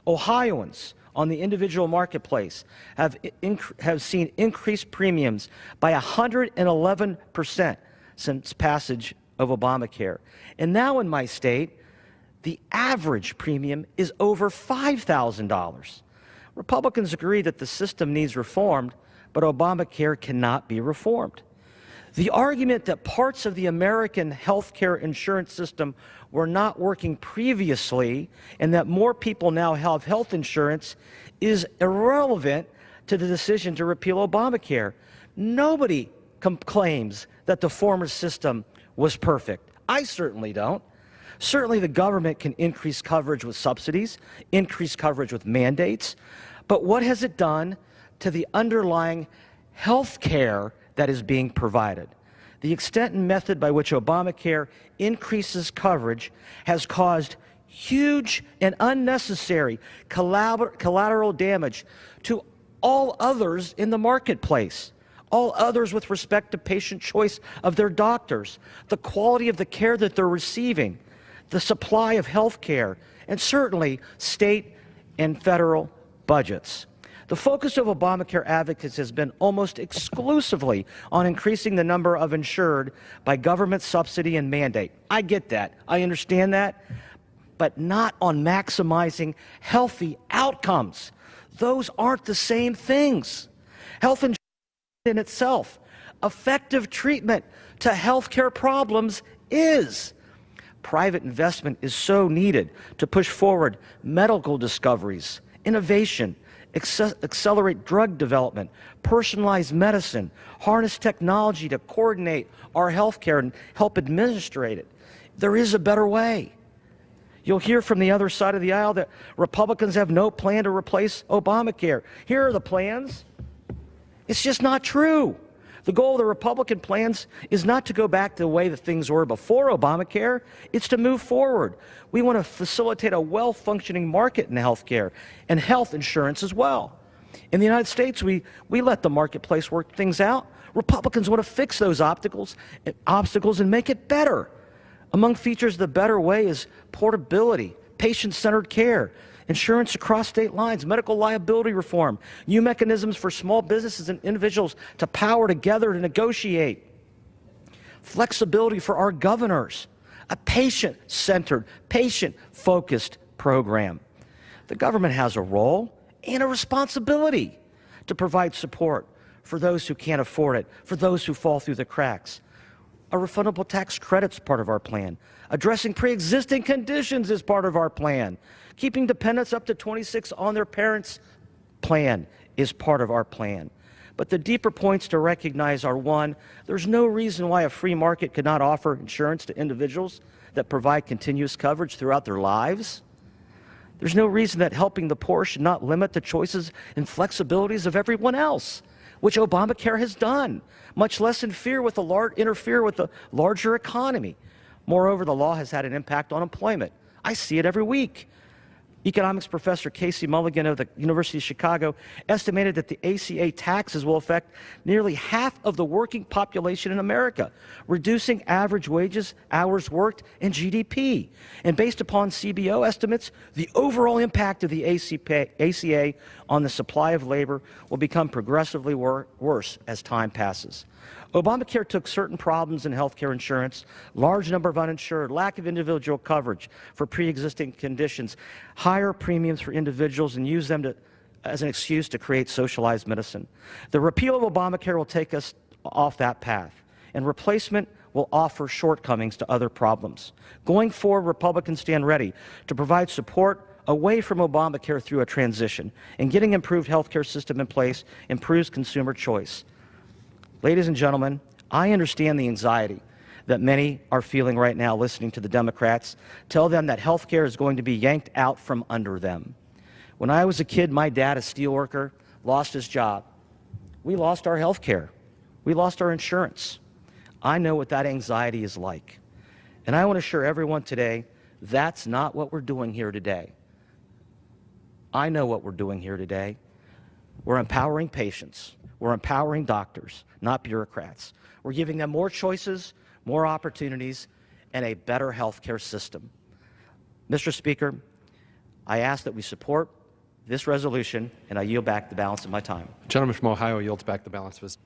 Ohioans on the individual marketplace have seen increased premiums by 111% since passage of Obamacare. And now in my state, the average premium is over $5,000. Republicans agree that the system needs reformed, but Obamacare cannot be reformed. The argument that parts of the American healthcare insurance system were not working previously and that more people now have health insurance is irrelevant to the decision to repeal Obamacare. Nobody claims that the former system was perfect. I certainly don't. Certainly the government can increase coverage with subsidies, increase coverage with mandates, but what has it done to the underlying health care that is being provided? The extent and method by which Obamacare increases coverage has caused huge and unnecessary collateral damage to all others in the marketplace, all others with respect to patient choice of their doctors, the quality of the care that they're receiving, the supply of health care, and certainly state and federal budgets. The focus of Obamacare advocates has been almost exclusively on increasing the number of insured by government subsidy and mandate. I get that. I understand that. But not on maximizing healthy outcomes. Those aren't the same things. Health insurance in itself, effective treatment to healthcare problems is. Private investment is so needed to push forward medical discoveries, innovation, accelerate drug development, personalized medicine, harness technology to coordinate our healthcare and help administrate it. There is a better way. You'll hear from the other side of the aisle that Republicans have no plan to replace Obamacare. Here are the plans. It's just not true. The goal of the Republican plans is not to go back to the way that things were before Obamacare. It's to move forward. We want to facilitate a well-functioning market in healthcare and health insurance as well. In the United States, we let the marketplace work things out. Republicans want to fix those obstacles and make it better. Among features of the better way is portability, patient-centered care, insurance across state lines, medical liability reform, new mechanisms for small businesses and individuals to power together to negotiate, flexibility for our governors, a patient-centered, patient-focused program. The government has a role and a responsibility to provide support for those who can't afford it, for those who fall through the cracks. A refundable tax credit is part of our plan. Addressing pre-existing conditions is part of our plan. Keeping dependents up to 26 on their parents' plan is part of our plan. But the deeper points to recognize are, one, there's no reason why a free market could not offer insurance to individuals that provide continuous coverage throughout their lives. There's no reason that helping the poor should not limit the choices and flexibilities of everyone else, which Obamacare has done, much less interfere with the larger economy. Moreover, the law has had an impact on employment. I see it every week. Economics professor Casey Mulligan of the University of Chicago estimated that the ACA taxes will affect nearly half of the working population in America, reducing average wages, hours worked, and GDP. And based upon CBO estimates, the overall impact of the ACA on the supply of labor will become progressively worse as time passes. Obamacare took certain problems in healthcare insurance, large number of uninsured, lack of individual coverage for pre-existing conditions, higher premiums for individuals, and used them as an excuse to create socialized medicine. The repeal of Obamacare will take us off that path, and replacement will offer shortcomings to other problems. Going forward, Republicans stand ready to provide support away from Obamacare through a transition, and getting improved healthcare system in place improves consumer choice. Ladies and gentlemen, I understand the anxiety that many are feeling right now listening to the Democrats tell them that health care is going to be yanked out from under them. When I was a kid, my dad, a steelworker, lost his job. We lost our health care. We lost our insurance. I know what that anxiety is like. And I want to assure everyone today, that's not what we're doing here today. I know what we're doing here today. We're empowering patients. We're empowering doctors, not bureaucrats. We're giving them more choices, more opportunities, and a better health care system. Mr. Speaker, I ask that we support this resolution, and I yield back the balance of my time. The gentleman from Ohio yields back the balance of his